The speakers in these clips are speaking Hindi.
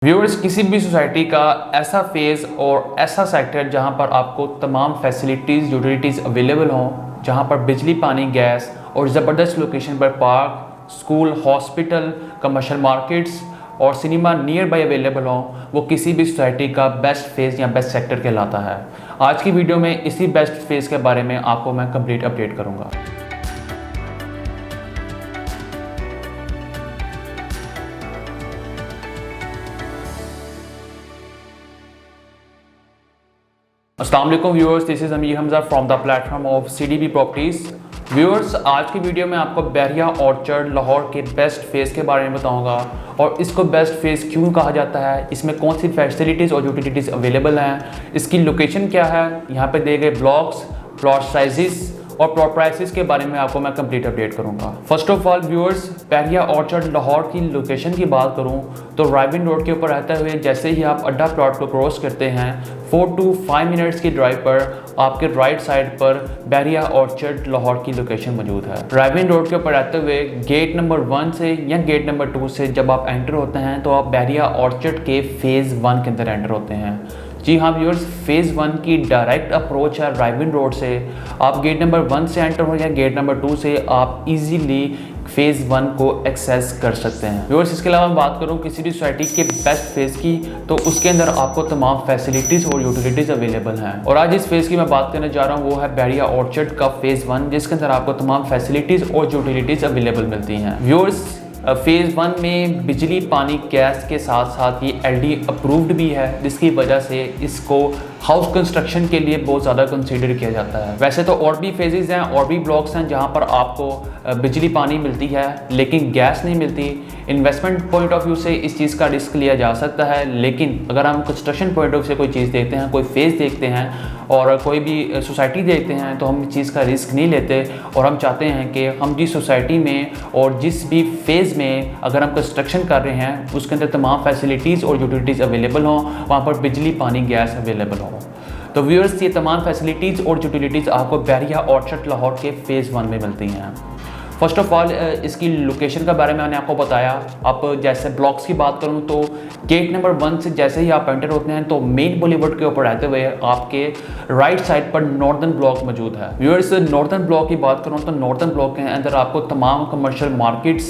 व्यूअर्स, किसी भी सोसाइटी का ऐसा फेज़ और ऐसा सेक्टर जहां पर आपको तमाम फैसिलिटीज़ यूटिलिटीज़ अवेलेबल हों, जहां पर बिजली, पानी, गैस और ज़बरदस्त लोकेशन पर park, school, hospital, commercial markets और सिनेमा नियर बाई अवेलेबल हों, वो किसी भी सोसाइटी का बेस्ट फेज़ या बेस्ट सेक्टर कहलाता है। आज की वीडियो में इसी बेस्ट फेज़ के बारे में आपको मैं कंप्लीट अपडेट करूँगा। अस्सलाम वालेकुम viewers, this is Amir Hamza from the platform of CDB properties. Viewers, आज की वीडियो में आपको बहरिया ऑर्चर्ड लाहौर के बेस्ट फेज़ के बारे में बताऊंगा और इसको बेस्ट फेज़ क्यों कहा जाता है, इसमें कौन सी फैसिलिटीज़ और यूटिलिटीज़ अवेलेबल हैं, इसकी लोकेशन क्या है, यहाँ पे दिए गए ब्लॉक्स, प्लॉट साइजेस और प्लॉट प्राइसेस के बारे में आपको मैं कंप्लीट अपडेट करूंगा। First of all viewers, Bahria orchard Lahore की लोकेशन की बात करूं तो राइविन रोड के ऊपर रहते हुए जैसे ही आप अड्डा प्लॉट को क्रॉस करते हैं 4 to 5 मिनट्स की ड्राइव पर आपके राइट साइड पर बहरिया ऑर्चर्ड लाहौर की लोकेशन मौजूद है। राइविन रोड के ऊपर रहते हुए गेट नंबर 1 से या गेट नंबर 2 से जब आप एंटर होते हैं तो आप बहरिया ऑर्चर्ड के फेज़ 1 के अंदर एंटर होते हैं। जी हाँ व्यूअर्स, फेज़ 1 की डायरेक्ट अप्रोच है राइविन रोड से। आप गेट नंबर 1 से एंटर हो या गेट नंबर 2 से आप इजीली फेज़ 1 को एक्सेस कर सकते हैं। व्यूअर्स, इसके अलावा मैं बात करूँ किसी भी सोसाइटी के बेस्ट फेज़ की तो उसके अंदर आपको तमाम फैसिलिटीज़ और यूटिलिटीज़ अवेलेबल हैं। और आज इस फेज़ की मैं बात करने जा रहा हूँ वो है बहरिया ऑर्चर्ड का फेज़ 1, जिसके अंदर आपको तमाम फैसिलिटीज़ और यूटिलिटीज़ अवेलेबल मिलती हैं। व्यूअर्स, फेज़ 1 में बिजली, पानी, गैस के साथ साथ ये LD अप्रूव्ड भी है, जिसकी वजह से इसको हाउस कंस्ट्रक्शन के लिए बहुत ज़्यादा कंसीडर किया जाता है। वैसे तो और भी फेजेस हैं और भी ब्लॉक्स हैं जहाँ पर आपको बिजली, पानी मिलती है लेकिन गैस नहीं मिलती। इन्वेस्टमेंट पॉइंट ऑफ व्यू से इस चीज़ का रिस्क लिया जा सकता है, लेकिन अगर हम कंस्ट्रक्शन पॉइंट ऑफ व्यू से कोई चीज़ देखते हैं, कोई फेज़ देखते हैं और कोई भी सोसाइटी देखते हैं तो हम इस चीज़ का रिस्क नहीं लेते और हम चाहते हैं कि हम जिस सोसाइटी में और जिस भी फेज़ में अगर हम कंस्ट्रक्शन कर रहे हैं उसके अंदर तमाम फैसिलिटीज़ और यूटिलिटीज़ अवेलेबल हों, वहाँ पर बिजली, पानी, गैस अवेलेबल हो। तो व्यूअर्स, ये तमाम फैसिलिटीज़ और यूटिलिटीज़ आपको बहरिया ऑर्चर्ड लाहौर के फेज़ 1 में मिलती हैं। फर्स्ट ऑफ ऑल इसकी लोकेशन के बारे में मैंने आपको बताया। अब जैसे ब्लॉक्स की बात करूं तो गेट नंबर 1 से जैसे ही आप एंटर होते हैं तो मेन बॉलीवुड के ऊपर रहते हुए आपके राइट साइड पर नॉर्दर्न ब्लॉक मौजूद है। व्यूअर्स, नॉर्दर्न ब्लॉक की बात करूं तो नॉर्दर्न ब्लॉक के अंदर आपको तमाम कमर्शियल मार्केट्स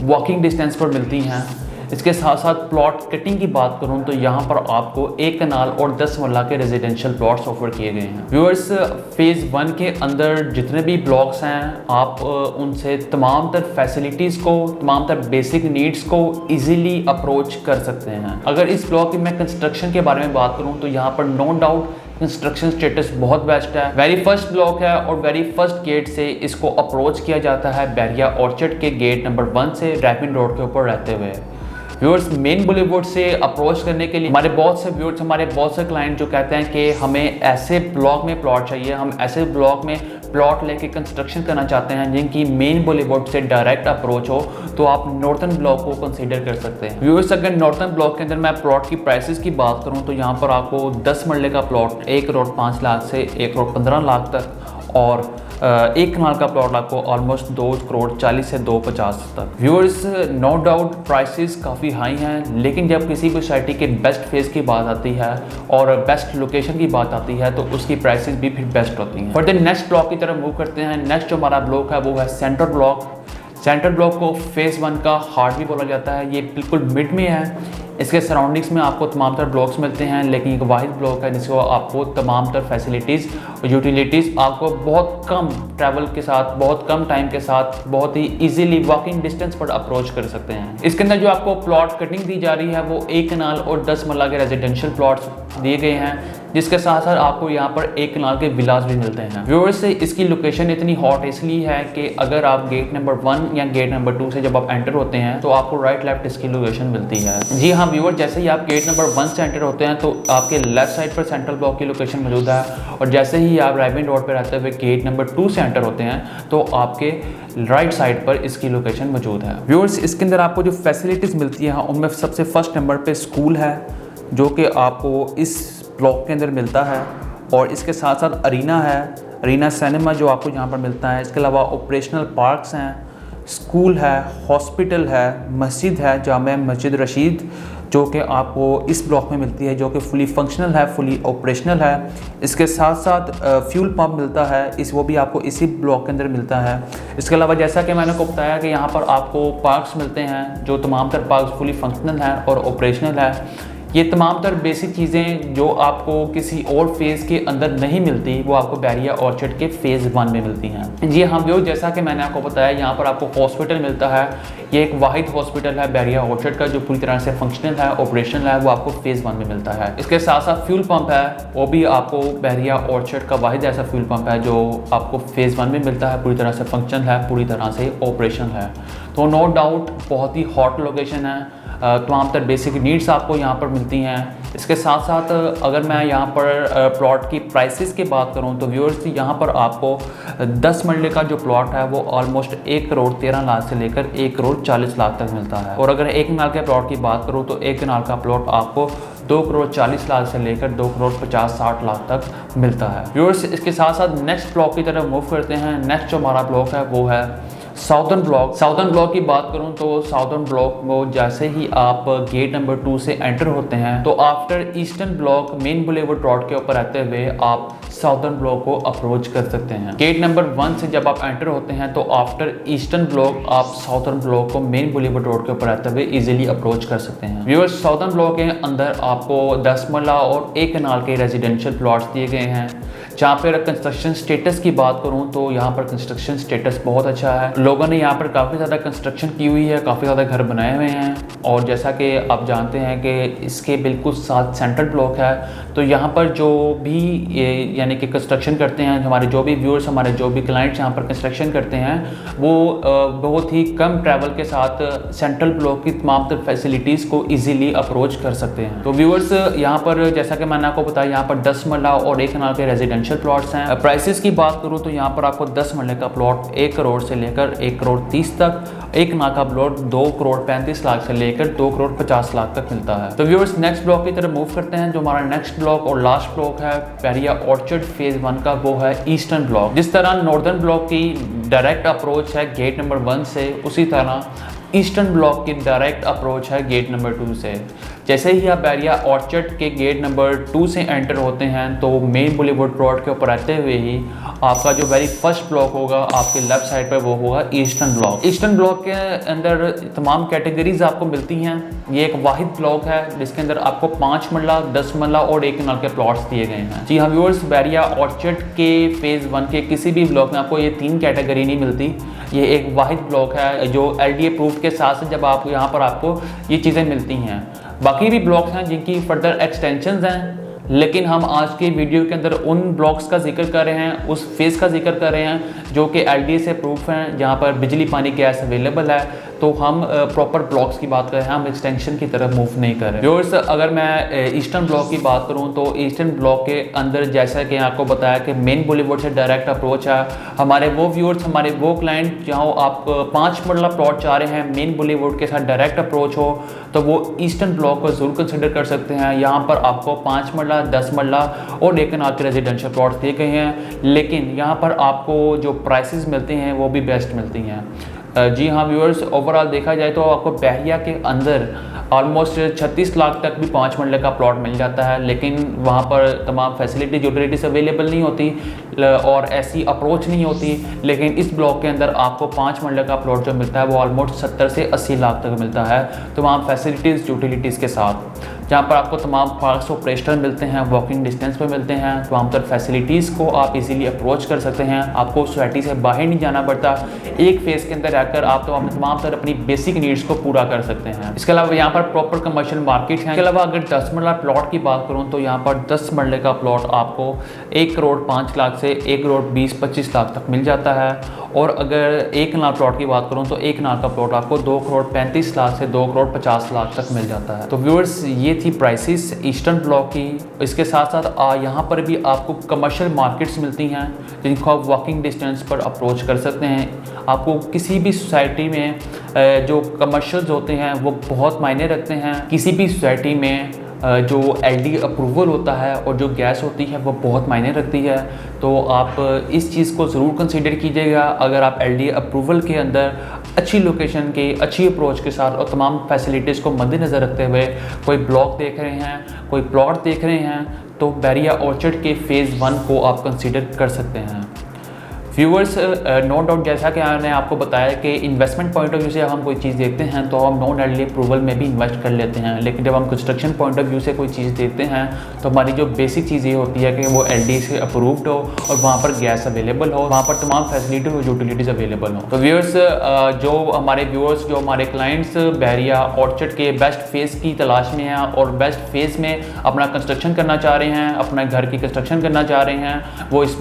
वॉकिंग डिस्टेंस पर मिलती हैं। इसके साथ साथ प्लॉट कटिंग की बात करूं तो यहाँ पर आपको 1 कनाल और 10 मरला के रेजिडेंशियल प्लॉट्स ऑफर किए गए हैं। व्यूअर्स, फेज़ 1 के अंदर जितने भी ब्लॉक्स हैं आप उनसे तमाम तर फैसिलिटीज़ को, तमाम तर बेसिक नीड्स को इजीली अप्रोच कर सकते हैं। अगर इस ब्लॉक की मैं कंस्ट्रक्शन के बारे में बात करूँ तो यहाँ पर नो डाउट कंस्ट्रक्शन स्टेटस बहुत बेस्ट है। वेरी फर्स्ट ब्लॉक है और वेरी फर्स्ट गेट से इसको अप्रोच किया जाता है बहरिया ऑर्चर्ड के गेट नंबर 1 से राइविन रोड के ऊपर रहते हुए। व्यूअर्स, मेन बॉलीवुड से अप्रोच करने के लिए हमारे बहुत से व्यूअर्स, हमारे बहुत से क्लाइंट जो कहते हैं कि हमें ऐसे ब्लॉक में प्लॉट चाहिए, हम ऐसे ब्लॉक में प्लॉट लेके कंस्ट्रक्शन करना चाहते हैं जिनकी मेन बॉलीवुड से डायरेक्ट अप्रोच हो, तो आप नॉर्थन ब्लॉक को कंसीडर कर सकते हैं। व्यूअर्स, अगर नॉर्थन ब्लॉक के अंदर मैं प्लॉट की प्राइसेस की बात करूं तो यहाँ पर आपको 10 मरले का प्लॉट 1 करोड़ 5 लाख से 1 करोड़ 15 लाख तक और 1 कनाल का प्लॉट आपको ऑलमोस्ट 2 करोड़ 40 से 250 तक। व्यूअर्स, नो डाउट प्राइसेस काफ़ी हाई हैं, लेकिन जब किसी भी सोसाइटी के बेस्ट फेज़ की बात आती है और बेस्ट लोकेशन की बात आती है तो उसकी प्राइसेस भी फिर बेस्ट होती हैं। फर्दर नेक्स्ट ब्लॉक की तरफ मूव करते हैं। नेक्स्ट जो हमारा ब्लॉक है वो है सेंट्रल ब्लॉक। सेंट्रल ब्लॉक को फेज़ 1 का हार्ट भी बोला जाता है। ये बिल्कुल मिड में है। इसके सराउंडिंग्स में आपको तमाम तर ब्लॉक्स मिलते हैं, लेकिन एक वाहिद ब्लॉक है जिसको आपको तमाम तर फैसिलिटीज़ और यूटिलिटीज़ आपको बहुत कम ट्रैवल के साथ, बहुत कम टाइम के साथ, बहुत ही इजीली वॉकिंग डिस्टेंस पर अप्रोच कर सकते हैं। इसके अंदर जो आपको प्लॉट कटिंग दी जा रही है वो 1 कनाल और 10 मरला के रेजिडेंशियल प्लॉट्स दिए गए हैं, जिसके साथ साथ आपको यहाँ पर 1 कनाल के विलास भी मिलते हैं। व्यूअर्स, से इसकी लोकेशन इतनी हॉट इसलिए है कि अगर आप गेट नंबर 1 या गेट नंबर 2 से जब आप एंटर होते हैं तो आपको राइट लेफ्ट इसकी लोकेशन मिलती है। जी हाँ व्यूअर, जैसे ही आप गेट नंबर 1 से एंटर होते हैं तो आपके लेफ्ट साइड पर सेंट्रल ब्लॉक की लोकेशन मौजूद है और जैसे ही आप राइविन रोड पर रहते हुए गेट नंबर 2 से एंटर होते हैं तो आपके राइट साइड पर इसकी लोकेशन मौजूद है। व्यूअर्स, इसके अंदर आपको जो फैसिलिटीज़ मिलती हैं उनमें सबसे फर्स्ट नंबर पर स्कूल है जो कि आपको इस ब्लॉक के अंदर मिलता है और इसके साथ साथ अरीना है, अरीना सिनेमा जो आपको यहाँ पर मिलता है। इसके अलावा ऑपरेशनल पार्क्स हैं, स्कूल है, हॉस्पिटल है, मस्जिद है, जामे मस्जिद रशीद जो कि आपको इस ब्लॉक में मिलती है, जो कि फुली फंक्शनल है, फुली ऑपरेशनल है। इसके साथ साथ फ्यूल पंप मिलता है, वो भी आपको इसी ब्लॉक के अंदर मिलता है। इसके अलावा जैसा कि मैंने आपको बताया कि यहाँ पर आपको पार्क्स मिलते हैं, जो तमाम तर पार्क्स फुली फंक्शनल हैं और ऑपरेशनल है। ये तमाम तर बेसिक चीज़ें जो आपको किसी और फेज़ के अंदर नहीं मिलती, वो आपको बैरिया ऑर्चर्ड के फेज़ 1 में मिलती हैं। जी हाँ व्यूअर्स, जैसा कि मैंने आपको बताया, यहाँ पर आपको हॉस्पिटल मिलता है। ये एक वाहिद हॉस्पिटल है बैरिया ऑर्चर्ड का, जो पूरी तरह से फंक्शनल है, ऑपरेशनल है, वो आपको फेज़ 1 में मिलता है। इसके साथ साथ फ्यूल पंप है, वो भी आपको बैरिया ऑर्चर्ड का वाहिद ऐसा फ्यूल पंप है जो आपको फेज़ 1 में मिलता है, पूरी तरह से फंक्शनल है, पूरी तरह से ऑपरेशनल है। तो नो डाउट बहुत ही हॉट लोकेशन है, तमाम तर बेसिक नीड्स आपको यहाँ पर मिलती हैं। इसके साथ साथ अगर मैं यहाँ पर प्लॉट की प्राइसेस की बात करूँ तो व्यूअर्स, यहाँ पर आपको 10 मरले का जो प्लॉट है वो ऑलमोस्ट 1 करोड़ 13 लाख से लेकर 1 करोड़ 40 लाख तक मिलता है। और अगर 1 कनाल के प्लॉट की बात करूँ तो 1 कनाल का प्लॉट आपको 2 करोड़ 40 लाख से लेकर 2 करोड़ 50-60 लाख तक मिलता है। व्यूअर्स, इसके साथ साथ नेक्स्ट ब्लॉक की तरफ मूव करते हैं। नेक्स्ट जो हमारा ब्लॉक है वो है साउदर्न ब्लॉक। साउदर्न ब्लॉक की बात करूं तो साउदर्न ब्लॉक को जैसे ही आप गेट नंबर 2 से एंटर होते हैं तो after eastern block main boulevard road के ऊपर रहते हुए आप साउदर्न ब्लॉक को अप्रोच कर सकते हैं। गेट नंबर 1 से जब आप एंटर होते हैं तो आफ्टर ईस्टर्न ब्लॉक आप साउदर्न ब्लॉक को मेन बुलेवार्ड रोड के ऊपर रहते हुए इजीली अप्रोच कर सकते हैं। व्यूअर्स, साउदर्न ब्लॉक के अंदर आपको 10 मरला और 1 कनाल के रेजिडेंशियल प्लॉट्स दिए गए हैं। जहाँ पर कंस्ट्रक्शन स्टेटस की बात करूँ तो यहाँ पर कंस्ट्रक्शन स्टेटस बहुत अच्छा है। लोगों ने यहाँ पर काफ़ी ज़्यादा कंस्ट्रक्शन की हुई है, काफ़ी ज़्यादा घर बनाए हुए हैं। और जैसा कि आप जानते हैं कि इसके बिल्कुल साथ सेंट्रल ब्लॉक है, तो यहाँ पर जो भी यानी कि कंस्ट्रक्शन करते हैं, हमारे जो भी व्यूअर्स, हमारे जो भी क्लाइंट्स यहाँ पर कंस्ट्रक्शन करते हैं, वो बहुत ही कम ट्रैवल के साथ सेंट्रल ब्लॉक की तमाम तर फैसिलिटीज़ को ईजिली अप्रोच कर सकते हैं। तो व्यूअर्स, यहाँ पर जैसा कि मैंने आपको बताया, यहाँ पर 10 मरला और 1 कनाल के रेजिडेंशियल प्लॉट्स हैं। प्राइसेस की बात करूँ तो यहाँ पर आपको 10 मरले का प्लॉट 1 करोड़ से लेकर 1 करोड़ 30 तक, 1 कनाल का प्लॉट 2 करोड़ 35 लाख से लेकर 2 करोड़ 50 लाख तक मिलता है। तो व्यूअर्स, नेक्स्ट ब्लॉक की तरफ मूव करते हैं। जो हमारा नेक्स्ट ब्लॉक और लास्ट ब्लॉक है बैरिया ऑर्चर्ड फेज 1 का, वो है ईस्टर्न ब्लॉक। जिस तरह नॉर्दर्न ब्लॉक की डायरेक्ट अप्रोच है गेट नंबर 1 से, उसी तरह ईस्टर्न ब्लॉक की डायरेक्ट अप्रोच है गेट नंबर 2 से। जैसे ही आप बैरिया ऑर्चर्ड के गेट नंबर 2 से एंटर होते हैं तो मेन बुलेवार्ड रोड के ऊपर रहते हुए ही आपका जो वेरी फर्स्ट ब्लॉक होगा आपके लेफ्ट साइड पर, वो होगा ईस्टर्न ब्लॉक। ईस्टर्न ब्लॉक के अंदर तमाम कैटेगरीज आपको मिलती हैं। ये एक वाहिद ब्लॉक है जिसके अंदर आपको 5 मरला, 10 मरला और 1 कनाल के प्लॉट्स दिए गए हैं। जी हाँ व्यूअर्स, बैरिया ऑर्चर्ड के फेज़ 1 के किसी भी ब्लॉक में आपको ये 3 कैटेगरी नहीं मिलती। ये एक वाहिद ब्लॉक है जो LDA प्रूफ के साथ से जब आप यहाँ पर आपको ये चीज़ें मिलती हैं। बाकी भी ब्लॉक्स हैं जिनकी फर्दर एक्सटेंशंस हैं, लेकिन हम आज के वीडियो के अंदर उन ब्लॉक्स का जिक्र कर रहे हैं, उस फेज़ का जिक्र कर रहे हैं जो कि LDA से प्रूफ हैं, जहाँ पर बिजली पानी गैस अवेलेबल है। तो हम प्रॉपर ब्लॉक्स की बात कर रहे हैं, हम एक्सटेंशन की तरफ मूव नहीं कर रहे। व्यूअर्स, अगर मैं ईस्टर्न ब्लॉक की बात करूं तो ईस्टर्न ब्लॉक के अंदर जैसा कि आपको बताया कि मेन बुलेवार्ड से डायरेक्ट अप्रोच है। हमारे वो व्यूअर्स, हमारे वो क्लाइंट जहां आप 5 मरला प्लॉट चाह रहे हैं, मेन बुलेवार्ड के साथ डायरेक्ट अप्रोच हो, तो वो ईस्टर्न ब्लॉक को जरूर कंसिडर कर सकते हैं। यहाँ पर आपको 5 मरला, 10 मरला और 1 कनाल के रेजिडेंशियल प्लॉट दिए गए हैं, लेकिन यहाँ पर आपको जो प्राइसेस मिलते हैं वो भी बेस्ट मिलती हैं। जी हाँ व्यूअर्स, ओवरऑल देखा जाए तो आपको बैरिया के अंदर ऑलमोस्ट 36 लाख तक भी 5 मरले का प्लॉट मिल जाता है, लेकिन वहाँ पर तमाम फैसिलिटीज यूटिलिटीज अवेलेबल नहीं होती और ऐसी अप्रोच नहीं होती। लेकिन इस ब्लॉक के अंदर आपको 5 मरले का प्लॉट जो मिलता है वो ऑलमोस्ट 70 से 80 लाख तक मिलता है तमाम फैसिलिटीज़ यूटिलिटीज़ के साथ, जहाँ पर आपको तमाम पार्क्स ऑपरेशनल मिलते हैं, वॉकिंग डिस्टेंस पे मिलते हैं। तमाम तर फैसिलिटीज़ को आप इजीली अप्रोच कर सकते हैं, आपको सोसाइटी से बाहर नहीं जाना पड़ता। एक फेज़ के अंदर रहकर आप तो तमाम तर अपनी बेसिक नीड्स को पूरा कर सकते हैं। इसके अलावा यहाँ पर प्रॉपर कमर्शियल मार्केट है। इसके अलावा अगर 10 मरला प्लॉट की बात करूँ तो यहाँ पर 10 मरले का प्लॉट आपको 1 करोड़ 5 लाख से 1 करोड़ 20-25 लाख तक मिल जाता है। और अगर 1 कनाल प्लॉट की बात करूँ तो 1 कनाल का प्लॉट आपको 2 करोड़ 35 लाख से 2 करोड़ 50 लाख तक मिल जाता है। तो व्यूअर्स, ये थी प्राइसेस ईस्टर्न ब्लॉक की। इसके साथ साथ यहाँ पर भी आपको कमर्शियल मार्केट्स मिलती हैं जिनको आप वॉकिंग डिस्टेंस पर अप्रोच कर सकते हैं। आपको किसी भी सोसाइटी में जो कमर्शियल्स होते हैं वो बहुत मायने रखते हैं। किसी भी सोसाइटी में जो LD अप्रूवल होता है और जो गैस होती है वो बहुत मायने रखती है। तो आप इस चीज़ को ज़रूर कंसीडर कीजिएगा। अगर आप LD अप्रूवल के अंदर अच्छी लोकेशन के अच्छी अप्रोच के साथ और तमाम फैसिलिटीज़ को मद्देनज़र रखते हुए कोई ब्लॉक देख रहे हैं, कोई प्लॉट देख रहे हैं, तो बैरिया ऑर्चर्ड के फ़ेज़ 1 को आप कंसीडर कर सकते हैं। व्यूअर्स, नो डाउट जैसा कि मैंने आपको बताया कि इन्वेस्टमेंट पॉइंट ऑफ व्यू से हम कोई चीज़ देखते हैं तो हम नॉन LD अप्रूवल में भी इन्वेस्ट कर लेते हैं, लेकिन जब हम कंस्ट्रक्शन पॉइंट ऑफ व्यू से कोई चीज़ देखते हैं तो हमारी जो बेसिक चीज़ ये होती है कि वो LD से अप्रूव्ड हो और वहाँ पर गैस अवेलेबल हो, वहाँ पर तमाम फैसिलिटी और यूटिलिटीज़ अवेलेबल हो। तो व्यूअर्स, जो हमारे क्लाइंट्स बैरिया ऑर्चर्ड के बेस्ट फेज़ की तलाश में हैं और बेस्ट फेज़ में अपना कंस्ट्रक्शन करना चाह रहे हैं, अपना घर की कंस्ट्रक्शन करना चाह रहे हैं, वो इस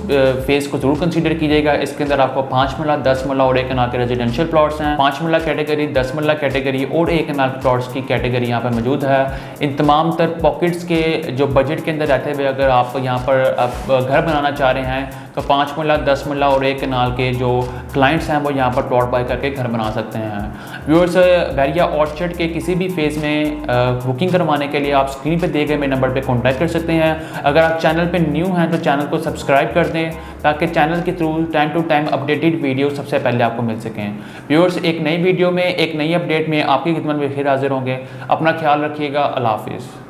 फेज़ को ज़रूर कंसीडर कीजिएगा। इसके अंदर आपको 5 मरला, 10 मरला और 1 कनाल के रेजिडेंशियल प्लॉट्स हैं। 5 मरला कैटेगरी, 10 मरला कैटेगरी और 1 कनाल प्लॉट्स की कैटेगरी यहाँ पर मौजूद है। इन तमाम तर पॉकेट्स के जो बजट के अंदर रहते हुए अगर आप यहाँ पर घर बनाना चाह रहे हैं तो 5 मरला, 10 मरला और 1 कनाल के जो क्लाइंट्स हैं वो यहाँ पर प्लॉट बाय करके घर बना सकते हैं। व्यूअर्स, बैरिया ऑर्चर्ड के किसी भी फेज़ में बुकिंग करवाने के लिए आप स्क्रीन पे दिए गए मेरे नंबर पे कांटेक्ट कर सकते हैं। अगर आप चैनल पे न्यू हैं तो चैनल को सब्सक्राइब कर दें ताकि चैनल के through time to time updated video सबसे पहले आपको मिल सकें। व्यूअर्स, एक नई वीडियो में एक नई अपडेट में आपकी खिदमत में फिर हाजिर होंगे। अपना ख्याल रखिएगा। अल्लाह हाफिज़।